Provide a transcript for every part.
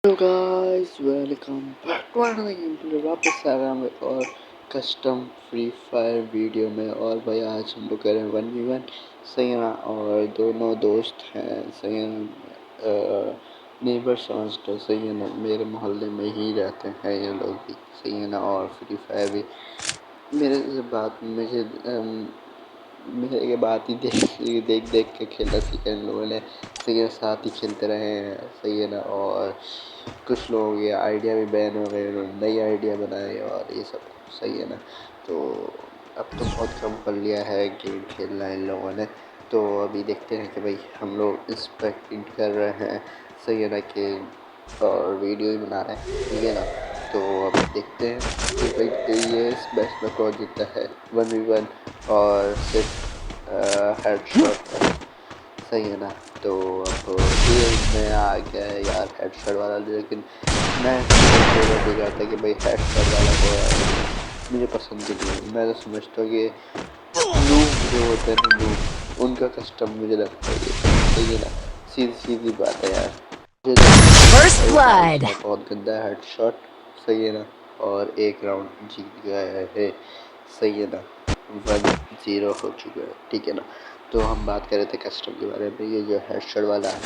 Hello guys, welcome back to another game play. वापस आ गया मैं और कस्टम फ्री फायर वीडियो में। और भाई आज हम लोग करें 1v1 सही है ना। और दोनों दोस्त हैं सही है ना, नेबर समझते सही है ना, मेरे मोहल्ले में ही रहते हैं ये लोग भी सही है ना। और फ्री फायर भी मेरे से बात मेरे ये बात ही देख देख के खेलना सीखा इन लोगों ने सही है। साथ ही खेलते रहे हैं सही है ना। और कुछ लोग ये आइडिया भी बैन हो गए, उन्होंने नई आइडिया बनाए और ये सब सही है ना। तो अब तो बहुत कम कर लिया है गेम खेलना इन लोगों ने। तो अभी देखते हैं कि भाई हम लोग इंस्पेक्टिंग कर रहे हैं सही है ना कि और वीडियो ही बना रहे हैं ठीक है ना। तो अब देखते हैं कि भाई ये इस मैच में कौन जीतता है 1v1 और सिर्फ हेडशॉट है सही है ना। तो अब ये मैं आ गया है यार हेडशॉट वाला, लेकिन मैं देख रहा था कि भाई हेडशॉट वाला को मुझे पसंद नहीं है। मैं तो समझता हूँ कि लूप जो होते हैं ना, लूप उनका कस्टम मुझे लगता है सही है ना। सीधी सीधी बात है यार। First blood. बहुत गंदा हेडशॉट सही है ना। और एक राउंड जीत गया है सही है ना। 1-0 हो चुका है ठीक है ना। तो हम बात कर रहे थे कस्टम के बारे में। ये जो हेडशॉट वाला है,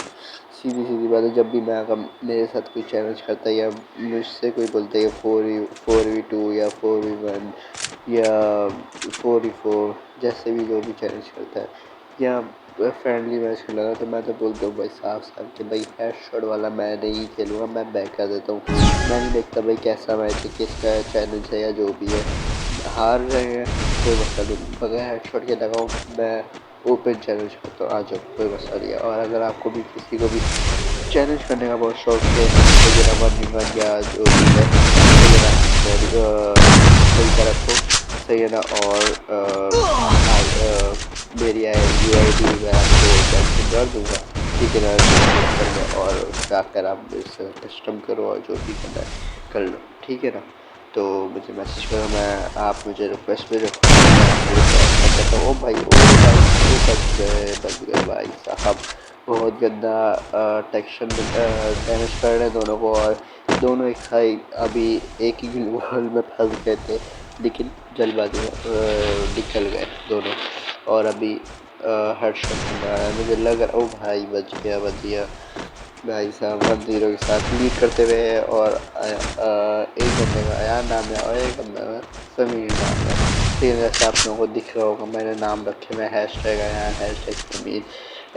सीधी सीधी बात है, जब भी मैं अगर मेरे साथ कोई चैलेंज करता है या मुझसे कोई बोलता है 4v2 या 4v1 या 4v4, जैसे भी जो भी चैलेंज करता है या फ्रेंडली मैच खेल रहा तो मैं तो बोलता हूँ भाई साफ साफ कि भाई हेडशॉट वाला मैं नहीं खेलूँगा, मैं बैक कर देता हूँ। मैं नहीं देखता भाई कैसा मैच है, किसका चैलेंज है या जो भी है। हार रहे हैं कोई मसला नहीं, बगैर हेडशॉट के लगाऊँ मैं ओपन चैलेंज करता हूँ, आ जाओ कोई मसला नहीं है। और अगर आपको भी किसी को भी चैलेंज करने का बहुत शौक है तो मेरा 1v1 या जो भी है मिलकर रखो सही है ना। और मेरी UID मैं आपको कैंसिल कर दूँगा ठीक है ना। और उसका आकर आप इससे कस्टम करो और जो भी करना है कर लो ठीक है ना। तो मुझे मैसेज करो, मैं आप मुझे रिक्वेस्ट भेजो कहता हूँ। ओ भाई बच गए भाई साहब। बहुत गंदा टेक्शन डैमेज कर रहे हैं दोनों को। और दोनों एक साइड अभी एक ही ग्लूवॉल में फंस गए थे, लेकिन जल्दबाजी में निकल गए दोनों। और अभी हेडशॉट मारा है मुझे लग रहा। ओ भाई बच गया भाई साहब 1-0 के साथ लीड करते हुए। और एक बंदे का अयान नाम है और एक बंदे का समीर नाम है। फिर जैसे आप लोगों को दिख रहा होगा मैंने नाम रखे मैं हैशटैग अयान हैशटैग समीर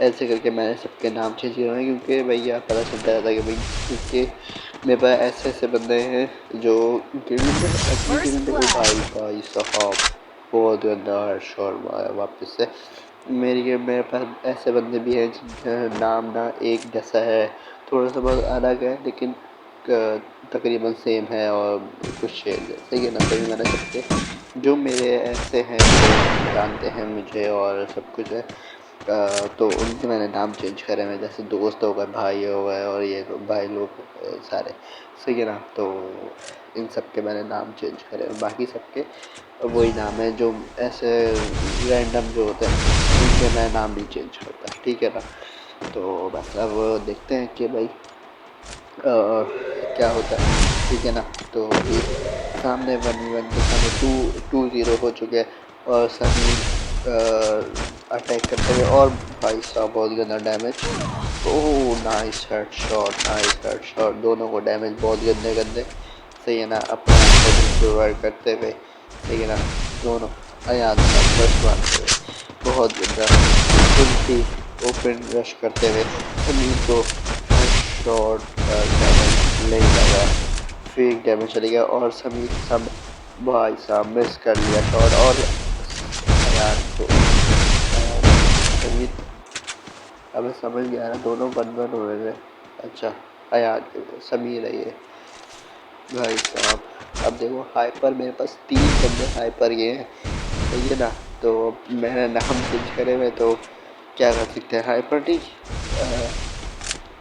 ऐसे करके मैंने सबके नाम चेंज किए हैं, क्योंकि भैया पता चलता रहता है कि भाई क्योंकि मेरे पास ऐसे ऐसे बंदे हैं जो गेमिंग में भाई साहब बहुत गंदा हेडशॉट मारा वापस से। मेरे पास ऐसे बंदे भी हैं जिनका नाम ना एक जैसा है, थोड़ा सा बहुत अलग है लेकिन तकरीबन सेम है और कुछ चेंज है सही है ना। तभी मैंने सबके जो मेरे ऐसे हैं जो जानते हैं मुझे और सब कुछ है तो उनके मैंने नाम चेंज करे हैं। जैसे दोस्त हो गए, भाई हो गए और ये भाई लोग सारे सही है ना। तो इन सब के मैंने नाम चेंज करे हैं, बाकी सबके वही नाम है जो ऐसे रैंडम जो होते हैं उनके मैं नाम नहीं चेंज करता ठीक है ना। तो बस अब देखते हैं कि भाई क्या होता है ठीक है ना। तो अभी सामने 1v1 के सामने 2-0 हो चुके हैं और सनी अटैक करते हुए। और भाई साहब बहुत गंदा डैमेज। ओह नाइस हेडशॉट दोनों को डैमेज बहुत गंदे सही है ना। अपने आप को प्रोवाइड करते हुए सही है ना। दोनों अयान फर्स्ट मारते हुए बहुत गंदा उल्टी ओपन रश करते हुए समीर को शॉट डैमेज नहीं लगा, फेक डैमेज चले गया और समीर सब भाई साहब मिस कर लिया शॉट। और यार तो समीर हमें समझ गया ना, दोनों 1-1 हो रहे थे। अच्छा यार समीर है ये भाई साहब। अब देखो हाइपर मेरे पास 3 बंदे हाइपर ये हैं सही है ना। तो मैंने नाम चेंज करे हुए तो क्या कर सकते हैं हाइपर नहीं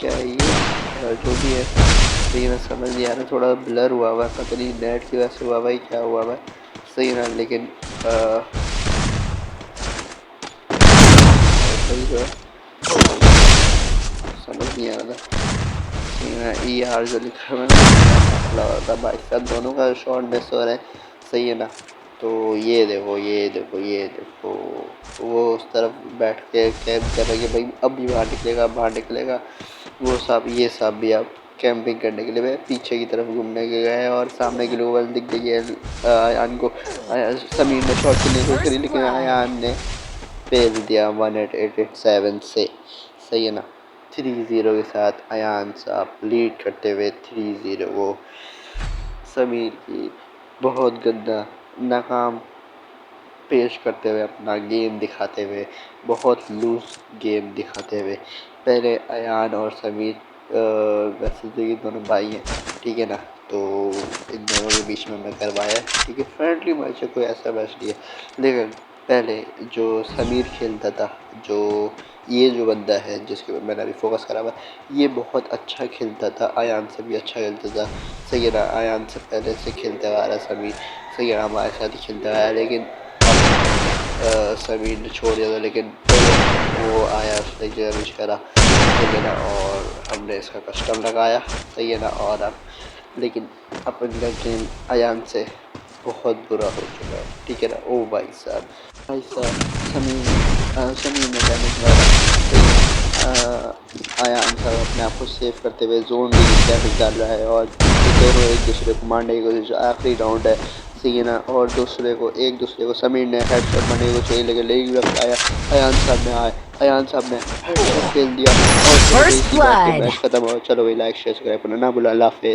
क्या है ये जो भी है सही ना। समझ नहीं आ रहा, थोड़ा ब्लर हुआ हुआ है, पता नहीं नेट की वजह से हुआ भाई क्या हुआ है सही ना। लेकिन सही जो है समझ नहीं आ रहा था ई आर जो लिखा है मैंने था भाई साहब, दोनों का शॉट मिस हो रहा है। सही है ना। तो ये देखो ये देखो ये देखो, वो उस तरफ बैठ के कैंप कर रही है भाई, अब भी बाहर निकलेगा, बाहर निकलेगा। वो सब ये सब भी अब कैंपिंग करने के लिए भाई पीछे की तरफ घूमने के गए और सामने ग्लोबल दिख गई है अयान को। समीर ने शॉट की कोशिश करी लेकिन अयान ने फेल दिया 1887 से। सही है ना। 3-0 के साथ अयान साहब लीड करते हुए 3-0 वो समीर की बहुत गंदा नाकाम पेश करते हुए अपना गेम दिखाते हुए, बहुत लूज गेम दिखाते हुए। पहले अयान और समीर वैसे तो ये दोनों भाई हैं, ठीक है ना। तो इन दोनों के बीच में मैं करवाया, ठीक है, फ्रेंडली मैच है, कोई ऐसा मैच नहीं है। लेकिन पहले जो समीर खेलता था, जो ये जो बंदा है जिसके ऊपर मैंने अभी फोकस करा हुआ, ये बहुत अच्छा खेलता था, अयान से भी अच्छा खेलता था। सही है ना। अयान से पहले से खेलते आ रहा समीर, सही है ना, हमारे साथ ही खेलता आया। लेकिन समीर ने छोड़ दिया था, लेकिन वो आया, उसने जर्विश करा, सही है ना, और हमने इसका कस्टम लगाया। सही है ना। और अब लेकिन अपन का गेम अयान से बहुत बुरा हो चुका है, ठीक है ना। ओ भाई साहब, भाई साहब समीर ने डैमेज मारा। अयान साहब अपने आप को सेव करते हुए जोन में डैमेज डाल रहा है और दोनों एक दूसरे को मारने की कोशिश। आखिरी राउंड है, सही है ना। और एक दूसरे को समीर ने हेडशॉट मारने की कोशिश, लेकिन वक्त आया अयान साहब ने अयान साहब ने हेडशॉट खेल दिया और First इसी बात पे blood. मैच खत्म हो। चलो भाई, लाइक शेयर सब्सक्राइब करना ना भूलो। अल्लाह हाफिज़।